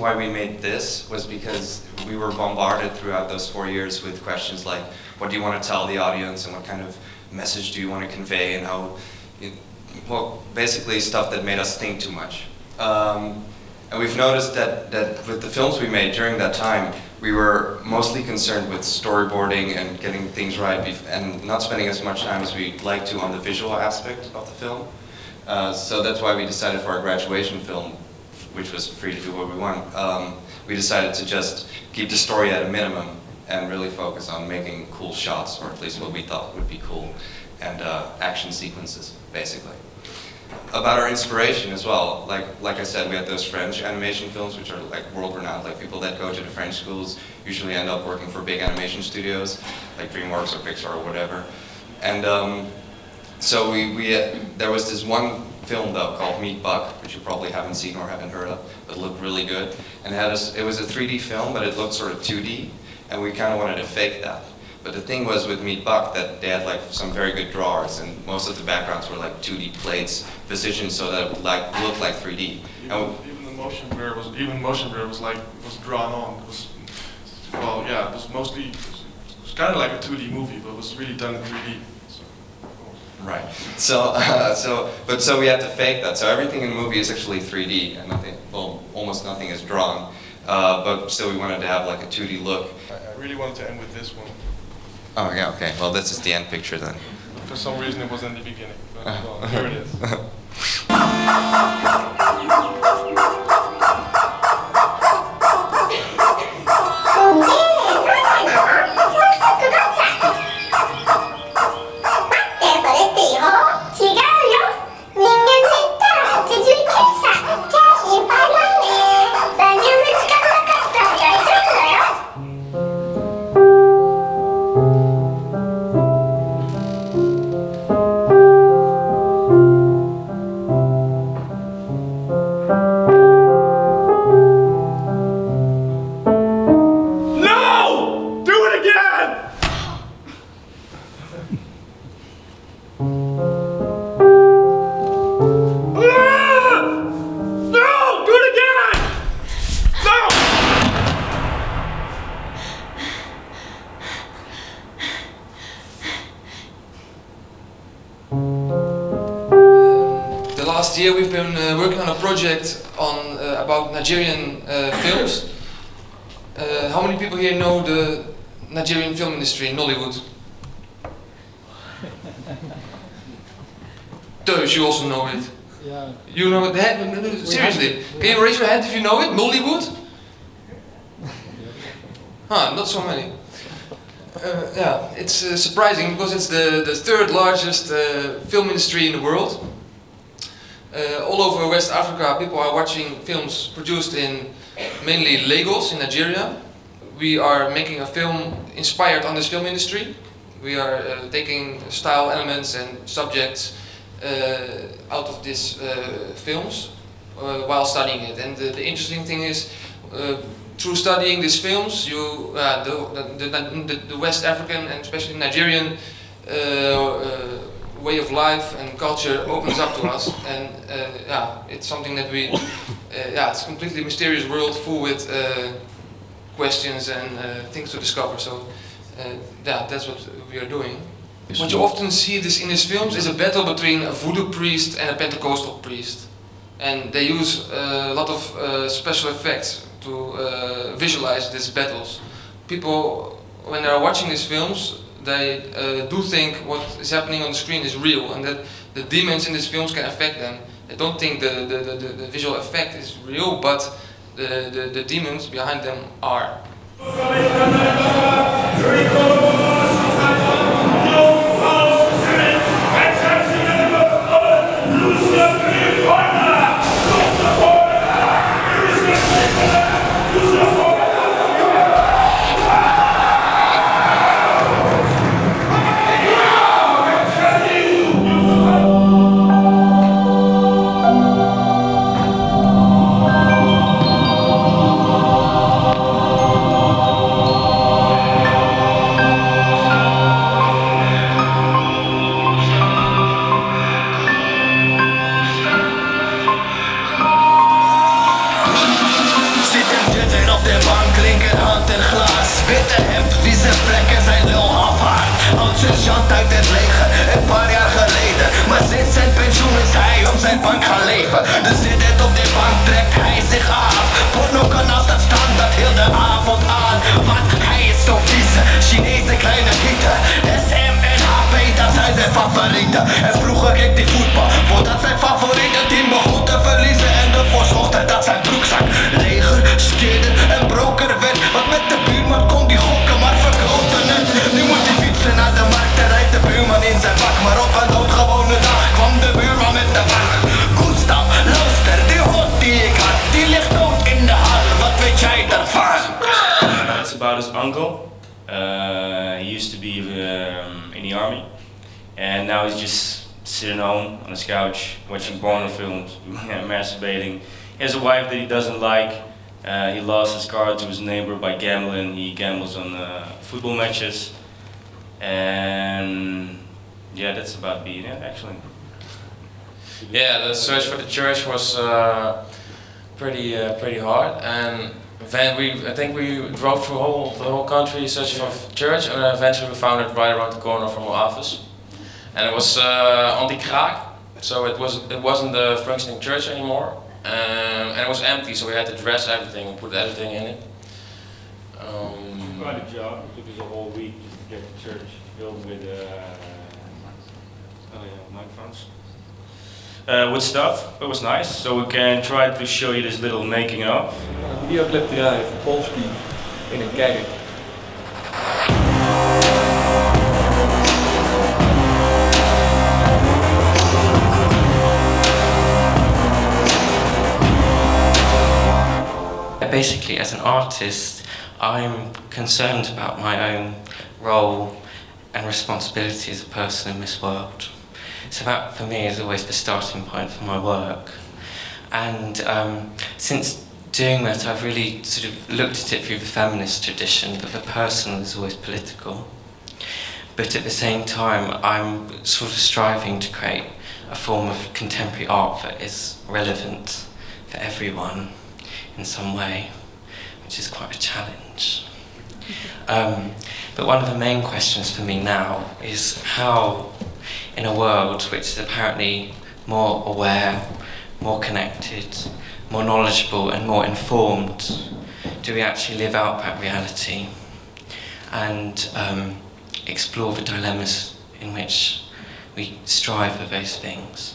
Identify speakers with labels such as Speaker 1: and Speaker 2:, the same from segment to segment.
Speaker 1: why we made this was because we were bombarded throughout those 4 years with questions like, what do you want to tell the audience, and what kind of message do you want to convey, and how, well, basically stuff that made us think too much. And we've noticed that with the films we made during that time, we were mostly concerned with storyboarding and getting things right, and not spending as much time as we'd like to on the visual aspect of the film. So that's why we decided for our graduation film, which was free to do what we want, we decided to just keep the story at a minimum and really focus on making cool shots, or at least what we thought would be cool, and action sequences, basically. About our inspiration as well, like I said, we had those French animation films, which are like world-renowned. Like people that go to the French schools usually end up working for big animation studios, like DreamWorks or Pixar or whatever. And so there was this one film though called Meat Buck, which you probably haven't seen or haven't heard of, but looked really good. And it was a 3D film, but it looked sort of 2D, and we kind of wanted to fake that. But the thing was with Meat Buck that they had like some very good drawers, and most of the backgrounds were like 2D plates positioned so that it would look like 3D.
Speaker 2: Even the motion blur was drawn on. It was, well, yeah, it was mostly, it was kind of like a 2D movie, but it was really done in 3D. So.
Speaker 1: Right. So we had to fake that. So everything in the movie is actually 3D, and nothing, well, almost nothing is drawn. But still, we wanted to have like a 2D look.
Speaker 2: I really wanted to end with this one.
Speaker 1: Oh yeah, okay. Well, this is the end picture then.
Speaker 2: For some reason it was in the beginning, but well, here it is.
Speaker 3: Last year we've been working on a project on about Nigerian films. How many people here know the Nigerian film industry in Nollywood? Those, you also know it.
Speaker 4: Yeah.
Speaker 3: You know it? Seriously, can you raise your hand if you know it? Nollywood? Huh, not so many. Yeah, it's surprising because it's the third largest film industry in the world. All over West Africa, people are watching films produced in mainly Lagos in Nigeria. We are making a film inspired on this film industry. We are taking style elements and subjects out of these films while studying it. And the interesting thing is, through studying these films, the West African and especially Nigerian way of life and culture opens up to us, and yeah, it's something that we, yeah, it's a completely mysterious world full with questions and things to discover. So yeah, that's what we are doing. What you often see in these films is a battle between a voodoo priest and a Pentecostal priest, and they use a lot of special effects to visualize these battles. People, when they are watching these films, they do think what is happening on the screen is real, and that the demons in these films can affect them. They don't think the visual effect is real, but the demons behind them are.
Speaker 4: het leger, een paar jaar geleden. Maar sinds zijn pensioen is hij op zijn bank gaan leven. Dus zit het op de bank, trekt hij zich af. Pornokanaal staat standaard heel de avond aan. Want hij is zo vies, Chinese kleine gieten. SM en HP, dat zijn zijn favorieten. En vroeger keek hij voetbal, voordat zijn favoriete team begon te verliezen. En ervoor zorgde dat zijn broekzak leger, skeerde en broker werd. Want met de buurman kon die gokken, maar vergroten het. Nu moet hij fietsen naar de markt en rijdt de buurman in zijn bak. Maar op een doodgewone dag kwam de buurman met de wacht. Gustav, luister, die hond die ik had, die ligt dood in de hal. Wat weet jij daarvan?
Speaker 5: It's about his uncle. He used to be in the army, and now he's just sitting home on his couch watching porno films, masturbating. He has a wife that he doesn't like. He lost his car to his neighbor by gambling. He gambles on football matches, and yeah, that's about being it actually.
Speaker 6: Yeah, the search for the church was pretty hard, and then I think we drove through the whole country searching for church, and eventually we found it right around the corner from our office, and it was on the Kraak, so it wasn't a functioning church anymore, and it was empty, so we had to dress everything and put everything in it.
Speaker 5: Quite a job. It took us a whole week to get the church filled with microphones. With stuff. It was nice, so we can try to show you this little making of.
Speaker 7: Een videoclip draaien van Polski in een kerk.
Speaker 8: Basically, as an artist, I'm concerned about my own role and responsibility as a person in this world. So that, for me, is always the starting point for my work. And since doing that, I've really sort of looked at it through the feminist tradition, that the personal is always political. But at the same time, I'm sort of striving to create a form of contemporary art that is relevant for everyone in some way, which is quite a challenge. But one of the main questions for me now is how, in a world which is apparently more aware, more connected, more knowledgeable and more informed, do we actually live out that reality and explore the dilemmas in which we strive for those things?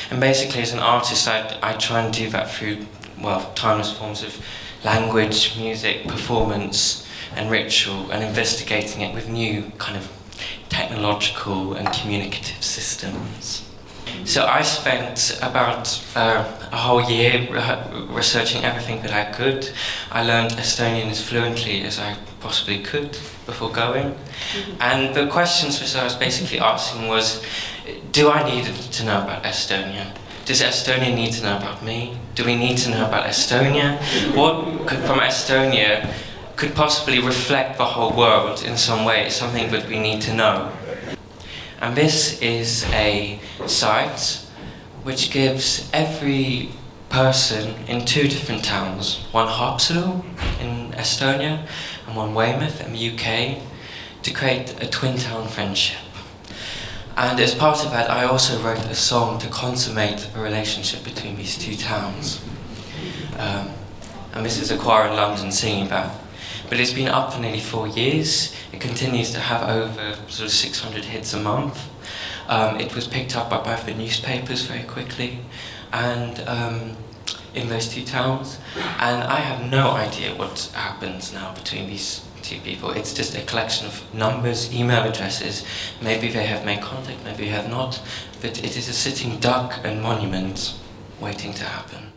Speaker 8: And basically, as an artist, I try and do that through, well, timeless forms of language, music, performance and ritual, and investigating it with new kind of technological and communicative systems. So I spent about a whole year researching everything that I could. I learned Estonian as fluently as I possibly could before going. And the questions which I was basically asking was, do I need to know about Estonia? Does Estonia need to know about me? Do we need to know about Estonia? What could, from Estonia, could possibly reflect the whole world in some way, something that we need to know? And this is a site which gives every person in two different towns, one OPSLAAN in Estonia and one Weymouth in the UK, to create a twin town friendship. And as part of that, I also wrote a song to consummate the relationship between these two towns. And this is a choir in London singing that. But it's been up for nearly 4 years. It continues to have over sort of 600 hits a month. It was picked up by both the newspapers very quickly, and in those two towns. And I have no idea what happens now between these two people. It's just a collection of numbers, email addresses. Maybe they have made contact, maybe they have not. But it is a sitting duck and monument waiting to happen.